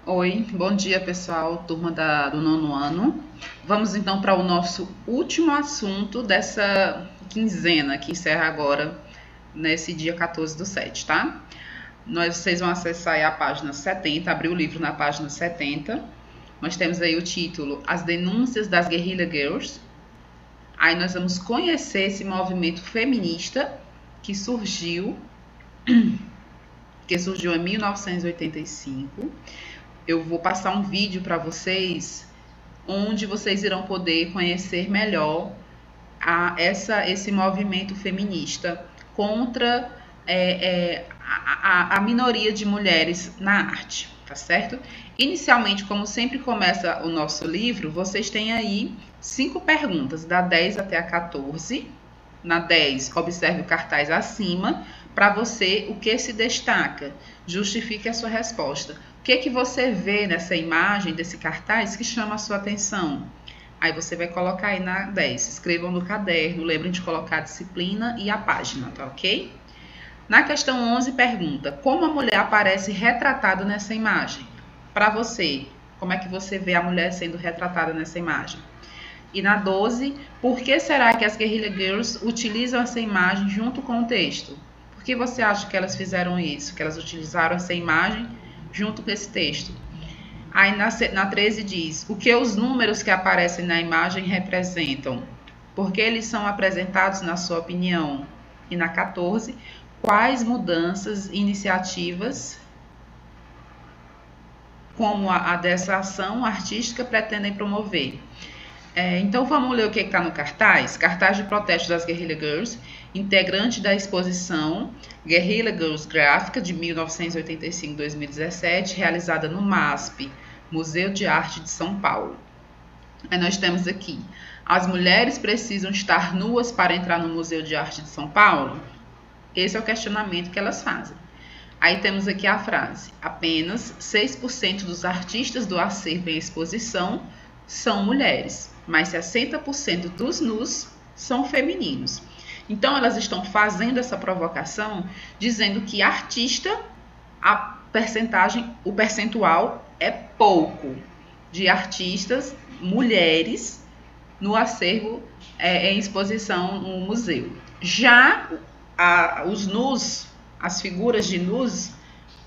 Oi, bom dia pessoal, turma do nono ano. Vamos então para o nosso último assunto dessa quinzena que encerra agora nesse dia 14/7, tá? Vocês vão acessar aí a página 70, abrir o livro na página 70. Nós temos aí o título As Denúncias das Guerrilla Girls. Aí nós vamos conhecer esse movimento feminista que surgiu em 1985. Eu vou passar um vídeo para vocês, onde vocês irão poder conhecer melhor esse movimento feminista contra a minoria de mulheres na arte, tá certo? Inicialmente, como sempre começa o nosso livro, vocês têm aí 5 perguntas, da 10 até a 14. Na 10, observe o cartaz acima, para você o que se destaca, justifique a sua resposta. O que você vê nessa imagem, desse cartaz, que chama a sua atenção? Aí você vai colocar aí na 10, escrevam no caderno, lembrem de colocar a disciplina e a página, tá ok? Na questão 11, pergunta, como a mulher aparece retratada nessa imagem? Para você, como é que você vê a mulher sendo retratada nessa imagem? E na 12, por que será que as Guerrilla Girls utilizam essa imagem junto com o texto? Por que você acha que elas fizeram isso? Que elas utilizaram essa imagem junto com esse texto? Aí na 13 diz, o que os números que aparecem na imagem representam? Por que eles são apresentados na sua opinião? E na 14, quais mudanças, iniciativas, como a dessa ação artística, pretendem promover? Então vamos ler o que está no cartaz. Cartaz de protesto das Guerrilla Girls, integrante da exposição Guerrilla Girls Gráfica de 1985-2017, realizada no MASP, Museu de Arte de São Paulo. Aí nós temos aqui, as mulheres precisam estar nuas para entrar no Museu de Arte de São Paulo? Esse é o questionamento que elas fazem. Aí temos aqui a frase, apenas 6% dos artistas do acervo em exposição são mulheres, mas 60% dos nus são femininos. Então, elas estão fazendo essa provocação, dizendo que artista, o percentual é pouco de artistas mulheres no acervo em exposição no museu. Já os nus, as figuras de nus,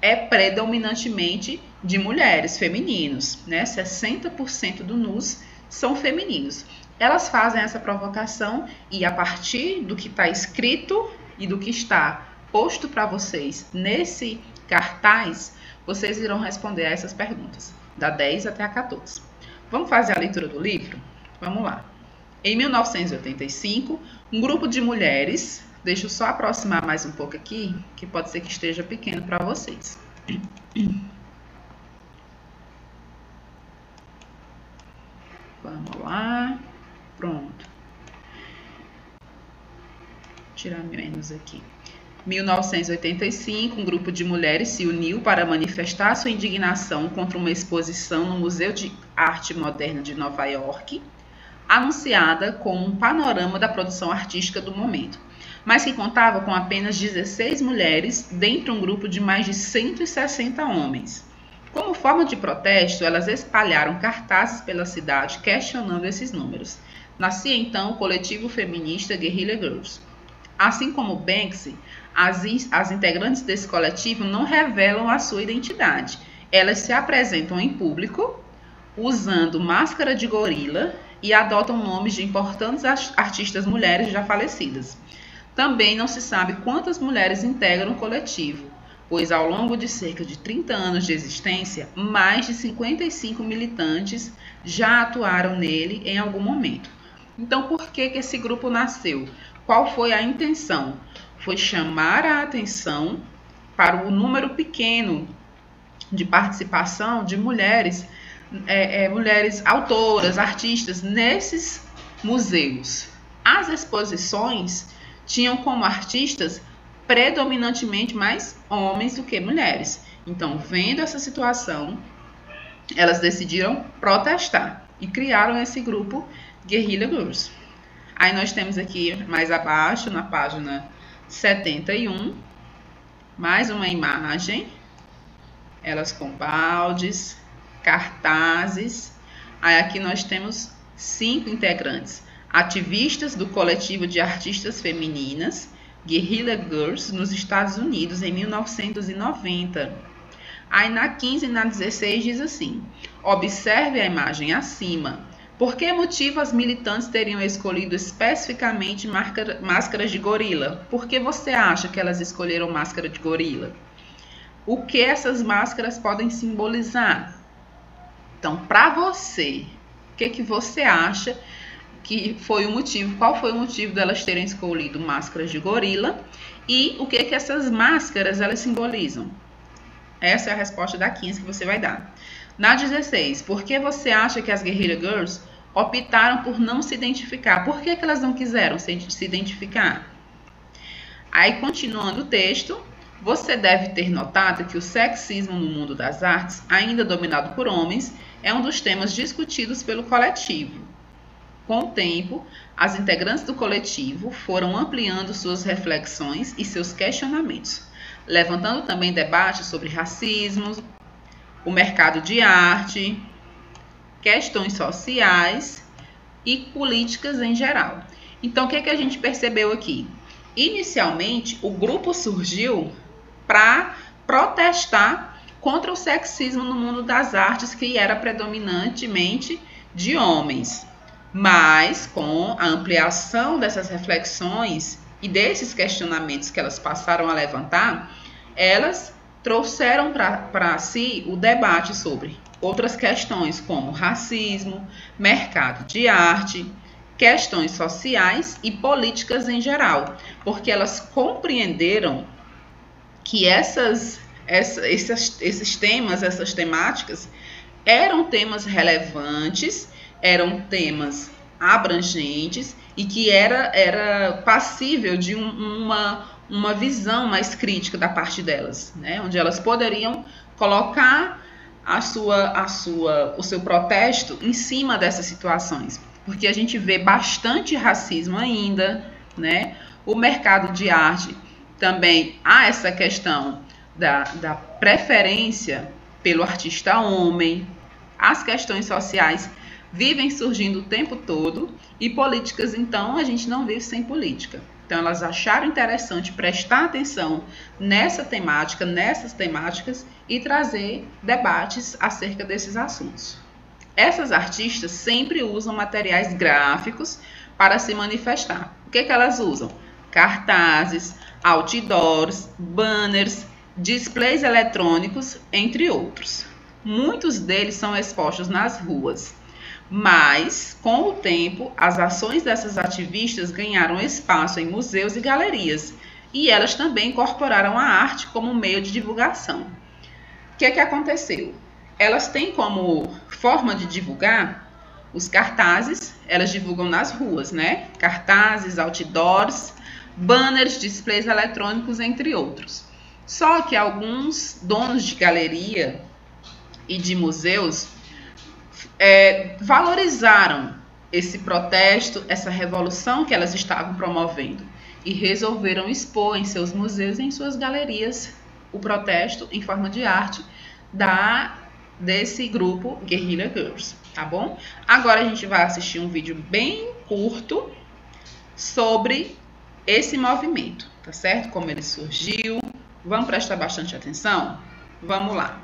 é predominantemente de mulheres, femininos, né? 60% do nus são femininos. Elas fazem essa provocação e a partir do que está escrito e do que está posto para vocês nesse cartaz, vocês irão responder a essas perguntas, da 10 até a 14. Vamos fazer a leitura do livro? Vamos lá. Em 1985, um grupo de mulheres, deixa eu só aproximar mais um pouco aqui, que pode ser que esteja pequeno para vocês. Vamos lá. Pronto. Vou tirar menos aqui. 1985, um grupo de mulheres se uniu para manifestar sua indignação contra uma exposição no Museu de Arte Moderna de Nova York, anunciada como um panorama da produção artística do momento, mas que contava com apenas 16 mulheres dentro de um grupo de mais de 160 homens. Como forma de protesto, elas espalharam cartazes pela cidade questionando esses números. Nascia então o coletivo feminista Guerrilla Girls. Assim como Banksy, as integrantes desse coletivo não revelam a sua identidade. Elas se apresentam em público, usando máscara de gorila e adotam nomes de importantes artistas mulheres já falecidas. Também não se sabe quantas mulheres integram o coletivo, pois ao longo de cerca de 30 anos de existência, mais de 55 militantes já atuaram nele em algum momento. Então, por que esse grupo nasceu? Qual foi a intenção? Foi chamar a atenção para o número pequeno de participação de mulheres, mulheres autoras, artistas, nesses museus. As exposições tinham como artistas predominantemente mais homens do que mulheres. Então, vendo essa situação, elas decidiram protestar e criaram esse grupo Guerrilla Girls. Aí nós temos aqui mais abaixo, na página 71, mais uma imagem Elas com baldes, cartazes. Aí aqui nós temos 5 integrantes. Ativistas do coletivo de artistas femininas Guerrilla Girls nos Estados Unidos em 1990. Aí na 15 e na 16 diz assim: observe a imagem acima. Por que motivo as militantes teriam escolhido especificamente máscaras de gorila? Por que você acha que elas escolheram máscara de gorila? O que essas máscaras podem simbolizar? Então, para você, o que você acha que foi o motivo? Qual foi o motivo delas terem escolhido máscaras de gorila? E o que essas máscaras elas simbolizam? Essa é a resposta da 15 que você vai dar. Na 16, por que você acha que as Guerrilla Girls optaram por não se identificar? Por que elas não quiseram se identificar? Aí, continuando o texto, você deve ter notado que o sexismo no mundo das artes, ainda dominado por homens, é um dos temas discutidos pelo coletivo. Com o tempo, as integrantes do coletivo foram ampliando suas reflexões e seus questionamentos, levantando também debates sobre racismo, o mercado de arte, questões sociais e políticas em geral. Então, o que a gente percebeu aqui? Inicialmente, o grupo surgiu para protestar contra o sexismo no mundo das artes, que era predominantemente de homens. Mas, com a ampliação dessas reflexões e desses questionamentos que elas passaram a levantar, elas trouxeram para si o debate sobre outras questões como racismo, mercado de arte, questões sociais e políticas em geral, porque elas compreenderam que esses temas, essas temáticas, eram temas relevantes, eram temas abrangentes e que era passível de uma visão mais crítica da parte delas, né? Onde elas poderiam colocar o seu protesto em cima dessas situações, porque a gente vê bastante racismo ainda, né? O mercado de arte também há essa questão da preferência pelo artista homem, as questões sociais vivem surgindo o tempo todo e políticas, então, a gente não vive sem política. Então, elas acharam interessante prestar atenção nessas temáticas e trazer debates acerca desses assuntos. Essas artistas sempre usam materiais gráficos para se manifestar. O que elas usam? Cartazes, outdoors, banners, displays eletrônicos, entre outros. Muitos deles são expostos nas ruas. Mas, com o tempo, as ações dessas ativistas ganharam espaço em museus e galerias, e elas também incorporaram a arte como meio de divulgação. O que aconteceu? Elas têm como forma de divulgar os cartazes, elas divulgam nas ruas, né? Cartazes, outdoors, banners, displays eletrônicos, entre outros. Só que alguns donos de galeria e de museus valorizaram esse protesto, essa revolução que elas estavam promovendo e resolveram expor em seus museus e em suas galerias o protesto em forma de arte desse grupo Guerrilla Girls, tá bom? Agora a gente vai assistir um vídeo bem curto sobre esse movimento, tá certo? Como ele surgiu. Vamos prestar bastante atenção? Vamos lá.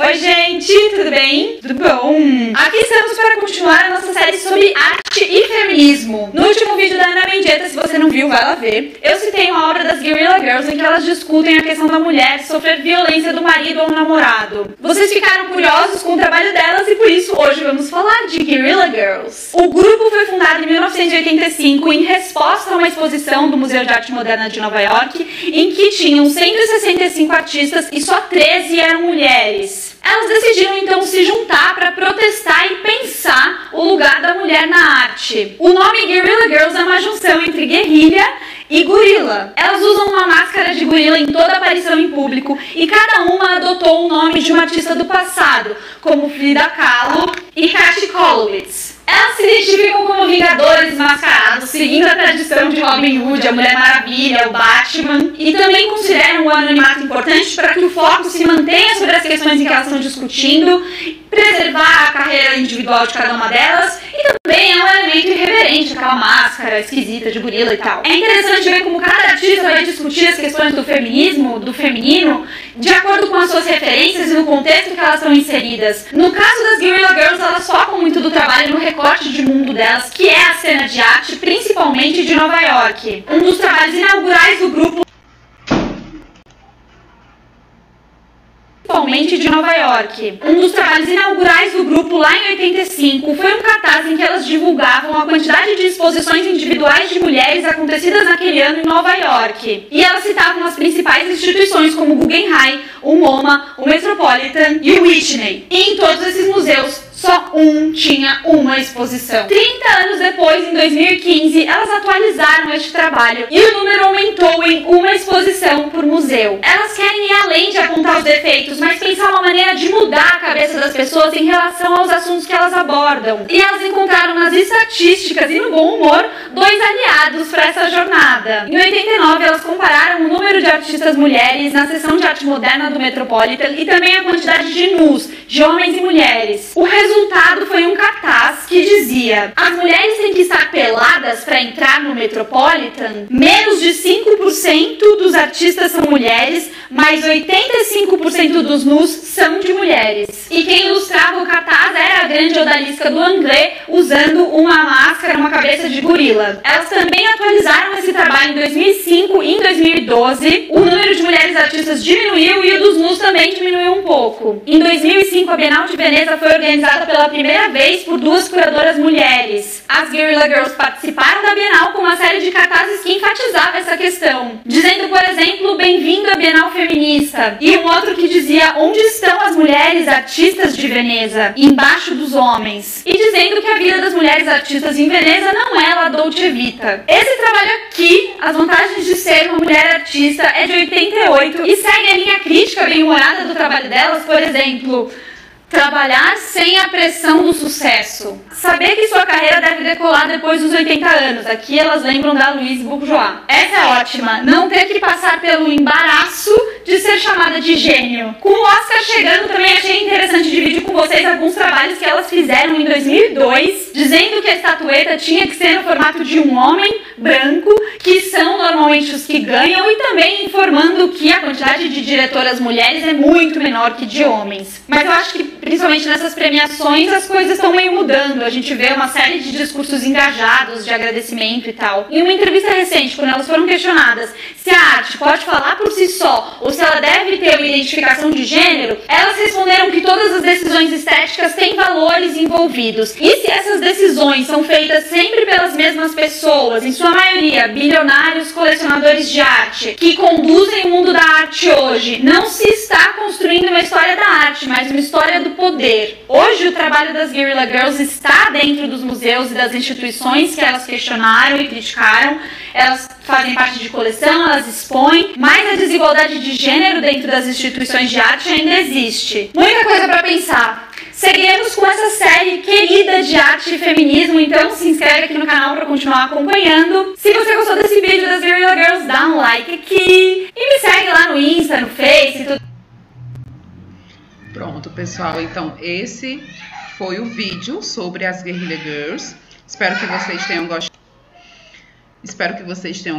Oi gente, tudo bem? Tudo bom? Aqui estamos para continuar a nossa série sobre arte e feminismo. No último vídeo da Ana Mendieta, se você não viu, vai lá ver. Eu citei uma obra das Guerrilla Girls em que elas discutem a questão da mulher sofrer violência do marido ou namorado. Vocês ficaram curiosos com o trabalho delas e por isso hoje vamos falar de Guerrilla Girls. O grupo foi fundado em 1985 em resposta a uma exposição do Museu de Arte Moderna de Nova York em que tinham 165 artistas e só 13 eram mulheres. Elas decidiram então se juntar para protestar e pensar o lugar da mulher na arte. O nome Guerrilla Girls é uma junção entre guerrilha e gorila. Elas usam uma máscara de gorila em toda aparição em público e cada uma adotou o nome de uma artista do passado, como Frida Kahlo e Katy Kollwitz. Elas se identificam como vingadores mascarados, seguindo a tradição de Robin Hood, a Mulher Maravilha, o Batman, e também consideram o anonimato importante para que o foco se mantenha sobre as questões em que elas estão discutindo, preservar a carreira individual de cada uma delas, e também é um elemento irreverente, aquela máscara esquisita de gorila e tal. É interessante ver como cada artista vai discutir as questões do feminismo, do feminino, de acordo com as suas referências e no contexto que elas estão inseridas. No caso das Guerrilla Girls, elas focam muito do trabalho no recorte de mundo delas, que é a cena de arte, principalmente de Nova York. Um dos trabalhos inaugurais do grupo de Nova York. Um dos trabalhos inaugurais do grupo lá em 85 foi um cartaz em que elas divulgavam a quantidade de exposições individuais de mulheres acontecidas naquele ano em Nova York. E elas citavam as principais instituições como o Guggenheim, o MoMA, o Metropolitan e o Whitney. E em todos esses museus, só um tinha uma exposição. 30 anos depois, em 2015, elas atualizaram este trabalho e o número aumentou em uma exposição por museu. Elas querem ir além de apontar os defeitos, mas pensar uma maneira de mudar a cabeça das pessoas em relação aos assuntos que elas abordam. E elas encontraram nas estatísticas e no bom humor 2 aliados para essa jornada. Em 89, elas compararam o número de artistas mulheres na seção de arte moderna do Metropolitan e também a quantidade de nus, de homens e mulheres. O resultado foi um cartaz que dizia: as mulheres têm que estar peladas para entrar no Metropolitan? Menos de 5% dos artistas são mulheres, mas 85% dos nus são de mulheres. E quem ilustrava o cartaz era a grande odalisca do Anglais, usando uma máscara, uma cabeça de gorila. Elas também atualizaram esse trabalho em 2005 e em 2012. O número de mulheres artistas diminuiu e o dos nus também diminuiu um pouco. Em 2005, a Bienal de Veneza foi organizada pela primeira vez por 2 curadoras mulheres. As Guerrilla Girls participaram da Bienal com uma série de cartazes que enfatizava essa questão, dizendo, por exemplo, bem-vindo à Bienal Feminista, e um outro que dizia onde estão as mulheres artistas de Veneza, embaixo dos homens, e dizendo que a vida das mulheres artistas em Veneza não é la dolce vita. Esse trabalho aqui, As Vantagens de Ser uma Mulher Artista, é de 88 e segue a linha crítica bem-humorada do trabalho delas, por exemplo, trabalhar sem a pressão do sucesso. Saber que sua carreira deve decolar depois dos 80 anos. Aqui elas lembram da Louise Bourgeois. Essa é ótima. Não ter que passar pelo embaraço de ser chamada de gênio. Com o Oscar chegando, também achei interessante dividir com vocês alguns trabalhos que elas fizeram em 2002, dizendo que a estatueta tinha que ser no formato de um homem branco, que são normalmente os que ganham, e também informando que a quantidade de diretoras mulheres é muito menor que de homens. Mas eu acho que, principalmente nessas premiações, as coisas estão meio mudando. A gente vê uma série de discursos engajados, de agradecimento e tal. Em uma entrevista recente, quando elas foram questionadas se a arte pode falar por si só ou se ela deve ter uma identificação de gênero, elas responderam que todas as decisões estéticas têm valores envolvidos. E se essas decisões são feitas sempre pelas mesmas pessoas, em sua maioria bilionários colecionadores de arte, que conduzem o mundo da arte hoje, não se está construindo uma história da arte, mas uma história do poder. Hoje o trabalho das Guerrilla Girls está dentro dos museus e das instituições que elas questionaram e criticaram. Elas fazem parte de coleção, elas expõem, mas a desigualdade de gênero dentro das instituições de arte ainda existe. Muita coisa para pensar. Seguiremos com essa série querida de arte e feminismo, então se inscreve aqui no canal para continuar acompanhando. Se você gostou desse vídeo das Guerrilla Girls, dá um like aqui e me segue lá no Insta, no Face e tudo. Pronto, pessoal, então esse foi o vídeo sobre as Guerrilla Girls. Espero que vocês tenham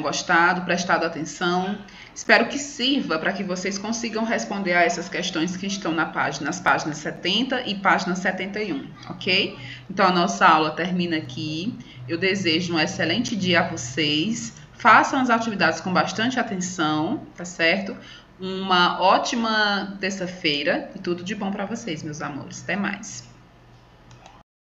gostado. Prestado atenção. Espero que sirva para que vocês consigam responder a essas questões que estão nas páginas 70 e página 71, ok? Então a nossa aula termina aqui. Eu desejo um excelente dia a vocês. Façam as atividades com bastante atenção, tá certo? Uma ótima terça-feira e tudo de bom para vocês, meus amores. Até mais!